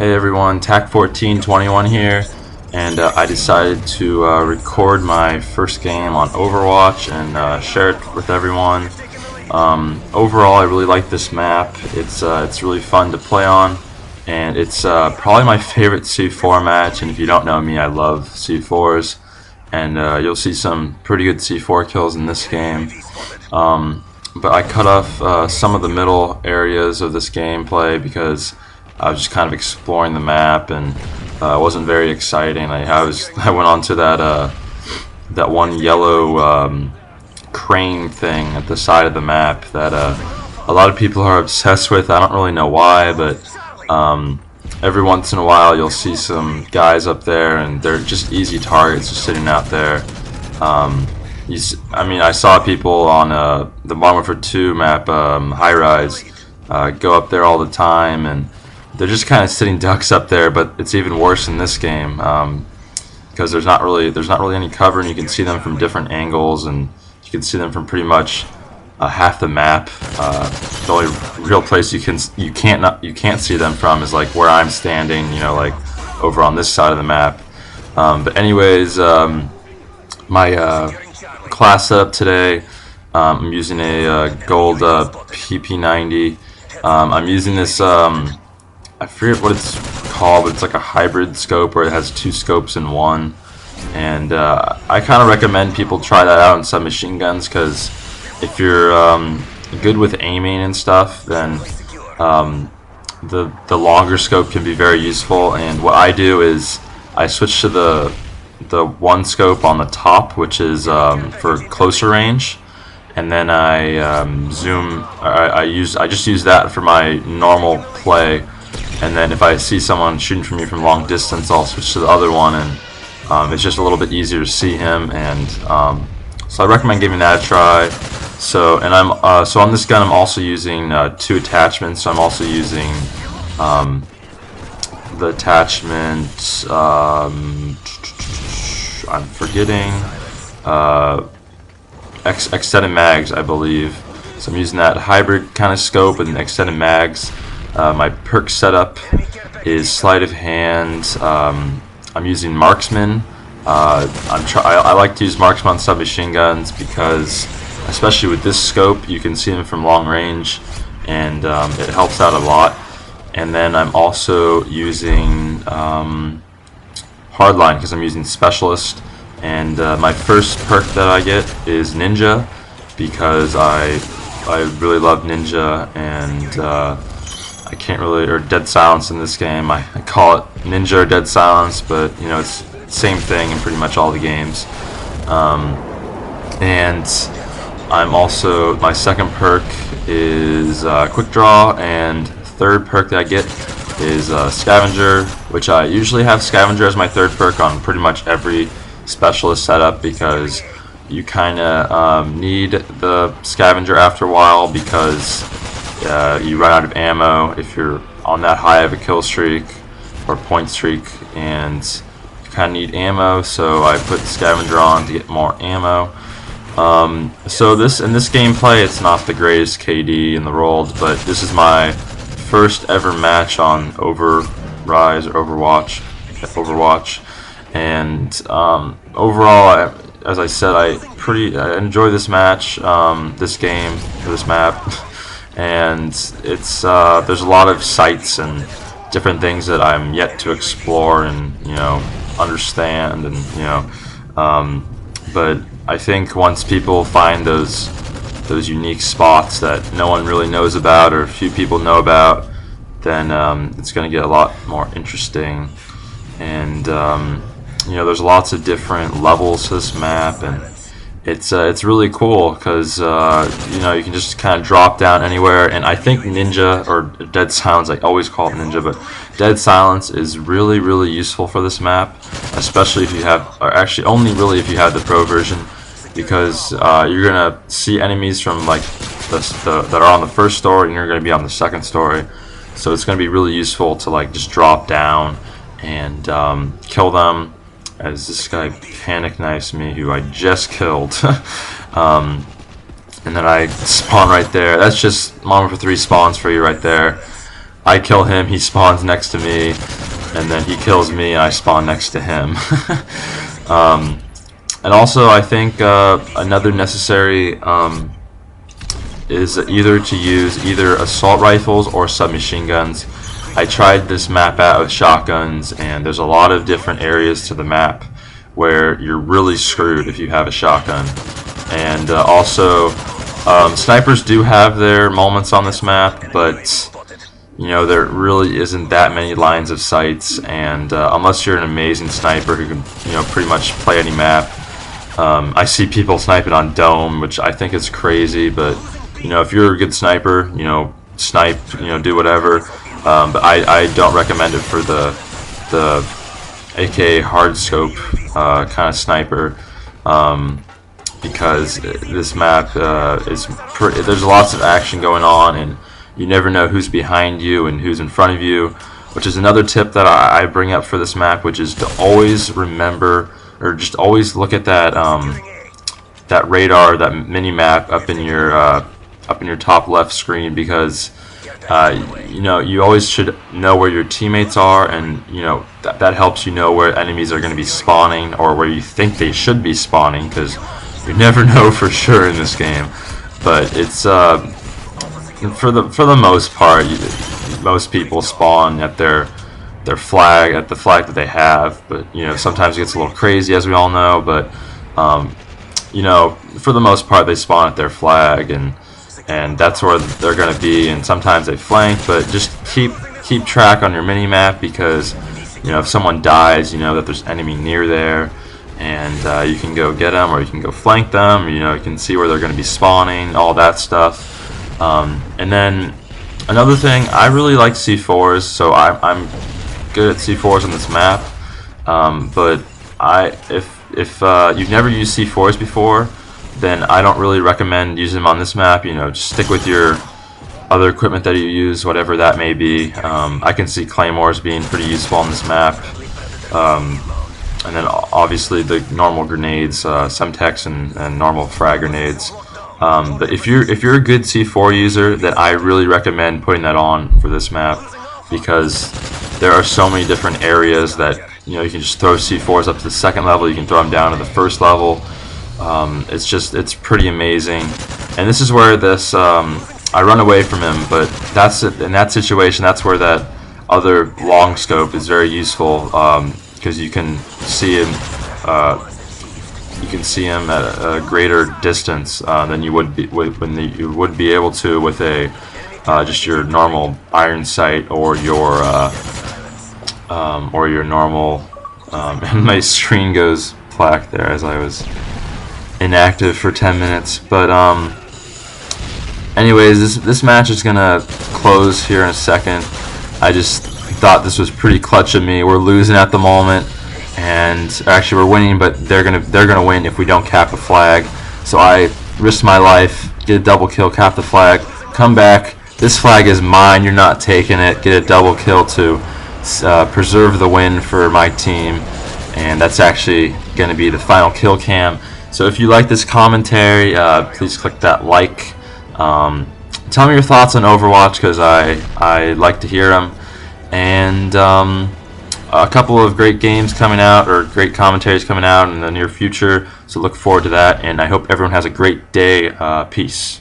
Hey everyone, TAC1421 here, and I decided to record my first game on Overwatch and share it with everyone. Overall, I really like this map. It's really fun to play on, and it's probably my favorite C4 match. And if you don't know me, I love C4s, and you'll see some pretty good C4 kills in this game. But I cut off some of the middle areas of this gameplay because I was just kind of exploring the map, and it wasn't very exciting. I went on to that one yellow crane thing at the side of the map that a lot of people are obsessed with. I don't really know why, but every once in a while you'll see some guys up there, and they're just easy targets just sitting out there. I saw people on the MW3 map, High Rise, go up there all the time, and they're just kind of sitting ducks up there. But it's even worse in this game because there's not really any cover, and you can see them from different angles, and you can see them from pretty much half the map. The only real place you can't see them from is like where I'm standing, like over on this side of the map. But anyways, my class setup today, I'm using a gold PP90. I'm using this, I forget what it's called, but it's like a hybrid scope where it has two scopes in one. And I kind of recommend people try that out in submachine guns, because if you're good with aiming and stuff, then the longer scope can be very useful. And what I do is I switch to the one scope on the top, which is for closer range, and then I zoom. I just use that for my normal play, and then if I see someone shooting from me from long distance, I'll switch to the other one, and it's just a little bit easier to see him. And so I recommend giving that a try. So on this gun I'm also using two attachments. So I'm also using the attachment, I'm forgetting, extended mags, I believe. So I'm using that hybrid kind of scope and extended mags. My perk setup is sleight of hand. I'm using marksman. I like to use marksman on submachine guns because, especially with this scope, you can see them from long range, and it helps out a lot. And then I'm also using hardline because I'm using specialist, and my first perk that I get is ninja, because I really love ninja, and I can't really, or dead silence in this game. I call it ninja or dead silence, but it's the same thing in pretty much all the games. And I'm also, my second perk is quick draw, and third perk that I get is scavenger, which I usually have scavenger as my third perk on pretty much every specialist setup, because you kind of need the scavenger after a while, because you run out of ammo if you're on that high of a kill streak or point streak, and you kind of need ammo. So I put the scavenger on to get more ammo. So in this gameplay, it's not the greatest KD in the world, but this is my first ever match on Overwatch, and overall, as I said, I enjoy this match, this game, this map, and it's there's a lot of sights and different things that I'm yet to explore and understand, and but I think once people find those unique spots that no one really knows about, or few people know about, then it's going to get a lot more interesting. And there's lots of different levels to this map, and it's really cool because you can just kind of drop down anywhere. And I think ninja, or dead silence, I always call it ninja, but dead silence is really, really useful for this map, especially if you have, or actually only really if you have the pro version, because you're gonna see enemies from like that are on the first story, and you're gonna be on the second story. So it's gonna be really useful to like just drop down and kill them. As this guy panic knifes me, who I just killed, and then I spawn right there. That's just MW3 spawns for you right there. I kill him, he spawns next to me, and then he kills me, and I spawn next to him. And also, I think another necessary is either to use either assault rifles or submachine guns. I tried this map out with shotguns, and there's a lot of different areas to the map where you're really screwed if you have a shotgun. And also, snipers do have their moments on this map, but you know, there really isn't that many lines of sights, and unless you're an amazing sniper who can, you know, pretty much play any map. I see people sniping on dome, which I think is crazy, but you know, if you're a good sniper, you know, snipe, you know, do whatever. But I don't recommend it for the AK hard scope kind of sniper, because this map there's lots of action going on, and you never know who's behind you and who's in front of you, which is another tip that I bring up for this map, which is to always remember, or just always look at that that radar, that mini map up in your top left screen, because you know, you always should know where your teammates are, and you know that helps you know where enemies are going to be spawning, or where you think they should be spawning, because you never know for sure in this game. But it's for the most part, most people spawn at their flag, at the flag that they have. But you know, sometimes it gets a little crazy, as we all know. But you know, for the most part, they spawn at their flag, and that's where they're going to be. And sometimes they flank, but just keep track on your mini map, because you know, if someone dies, you know that there's enemy near there, and you can go get them, or you can go flank them. You know, you can see where they're going to be spawning, all that stuff. And then another thing, I really like C4s, so I'm good at C4s on this map. But if you've never used C4s before, then I don't really recommend using them on this map. You know, just stick with your other equipment that you use, whatever that may be. I can see claymores being pretty useful on this map. And then obviously the normal grenades, Semtex and normal frag grenades. But if you're a good C4 user, then I really recommend putting that on for this map, because there are so many different areas that, you know, you can just throw C4s up to the second level, you can throw them down to the first level. It's pretty amazing. And this is where this I run away from him, but that's it. In that situation, that's where that other long scope is very useful, because you can see him. You can see him at a greater distance than you would be you would be able to with a just your normal iron sight, or your normal. And my screen goes black there as I was inactive for 10 minutes. But anyways, this match is gonna close here in a second. I just thought this was pretty clutch of me. We're losing at the moment, and actually we're winning, but they're gonna win if we don't cap a flag. So I risked my life, get a double kill, cap the flag, come back. This flag is mine. You're not taking it. Get a double kill to preserve the win for my team, and that's actually going to be the final kill cam. So if you like this commentary, please click that like. Tell me your thoughts on Overwatch, because I like to hear them. And a couple of great games coming out, or great commentaries coming out in the near future, so look forward to that, and I hope everyone has a great day. Peace.